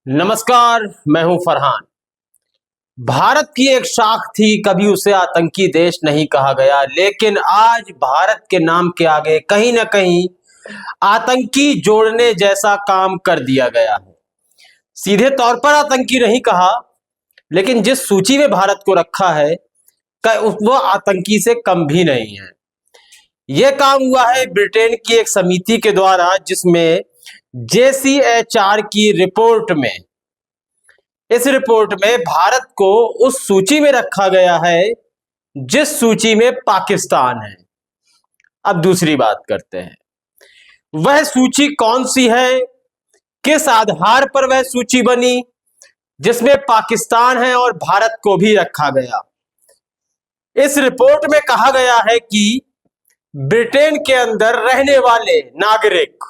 नमस्कार, मैं हूं फरहान। भारत की एक शाख थी, कभी उसे आतंकी देश नहीं कहा गया, लेकिन आज भारत के नाम के आगे कहीं ना कहीं आतंकी जोड़ने जैसा काम कर दिया गया है। सीधे तौर पर आतंकी नहीं कहा, लेकिन जिस सूची में भारत को रखा है वो आतंकी से कम भी नहीं है। यह काम हुआ है ब्रिटेन की एक समिति के द्वारा, जिसमें JCHR की रिपोर्ट में, इस रिपोर्ट में भारत को उस सूची में रखा गया है जिस सूची में पाकिस्तान है। अब दूसरी बात करते हैं, वह सूची कौन सी है, किस आधार पर वह सूची बनी जिसमें पाकिस्तान है और भारत को भी रखा गया। इस रिपोर्ट में कहा गया है कि ब्रिटेन के अंदर रहने वाले नागरिक,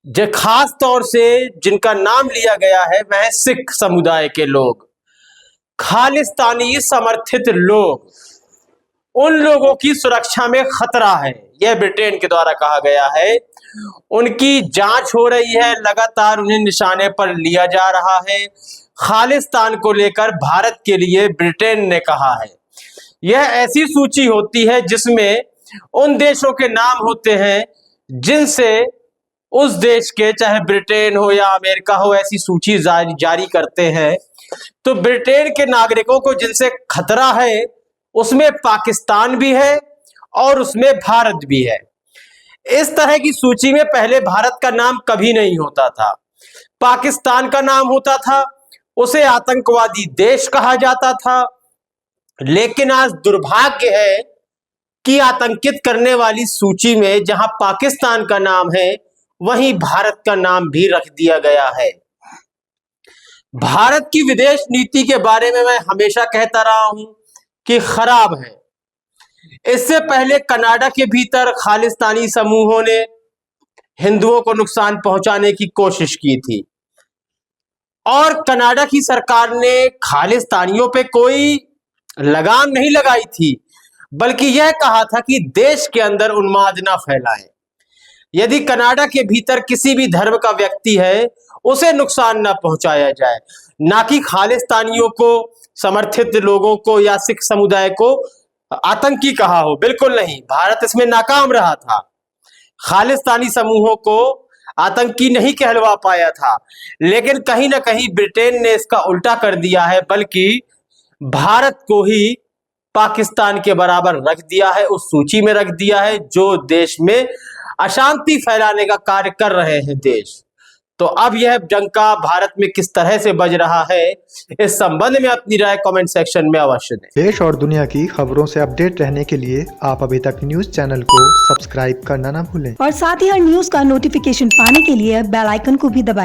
जो खास तौर से जिनका नाम लिया गया है वह सिख समुदाय के लोग, खालिस्तानी समर्थित लोग, उन लोगों की सुरक्षा में खतरा है। यह ब्रिटेन के द्वारा कहा गया है। उनकी जांच हो रही है, लगातार उन्हें निशाने पर लिया जा रहा है। खालिस्तान को लेकर भारत के लिए ब्रिटेन ने कहा है। यह ऐसी सूची होती है जिसमें उन देशों के नाम होते हैं जिनसे उस देश के, चाहे ब्रिटेन हो या अमेरिका हो, ऐसी सूची जारी करते हैं। तो ब्रिटेन के नागरिकों को जिनसे खतरा है उसमें पाकिस्तान भी है और उसमें भारत भी है। इस तरह की सूची में पहले भारत का नाम कभी नहीं होता था, पाकिस्तान का नाम होता था, उसे आतंकवादी देश कहा जाता था। लेकिन आज दुर्भाग्य है कि आतंकित करने वाली सूची में जहां पाकिस्तान का नाम है वहीं भारत का नाम भी रख दिया गया है। भारत की विदेश नीति के बारे में मैं हमेशा कहता रहा हूं कि खराब है। इससे पहले कनाडा के भीतर खालिस्तानी समूहों ने हिंदुओं को नुकसान पहुंचाने की कोशिश की थी और कनाडा की सरकार ने खालिस्तानियों पे कोई लगाम नहीं लगाई थी, बल्कि यह कहा था कि देश के अंदर उन्माद ना फैलाएं। यदि कनाडा के भीतर किसी भी धर्म का व्यक्ति है उसे नुकसान ना पहुंचाया जाए, ना कि खालिस्तानियों को, समर्थित लोगों को या सिख समुदाय को आतंकी कहा हो। बिल्कुल नहीं, भारत इसमें नाकाम रहा था। खालिस्तानी समूहों को आतंकी नहीं कहलवा पाया था, लेकिन कहीं ना कहीं ब्रिटेन ने इसका उल्टा कर दिया है, बल्कि भारत को ही पाकिस्तान के बराबर रख दिया है, उस सूची में रख दिया है जो देश में अशांति फैलाने का कार्य कर रहे हैं देश। तो अब यह डंका भारत में किस तरह से बज रहा है, इस संबंध में अपनी राय कमेंट सेक्शन में अवश्य दें। देश और दुनिया की खबरों से अपडेट रहने के लिए आप अभी तक न्यूज चैनल को सब्सक्राइब करना ना भूलें और साथ ही हर न्यूज का नोटिफिकेशन पाने के लिए बेल आइकन को भी दबाएं।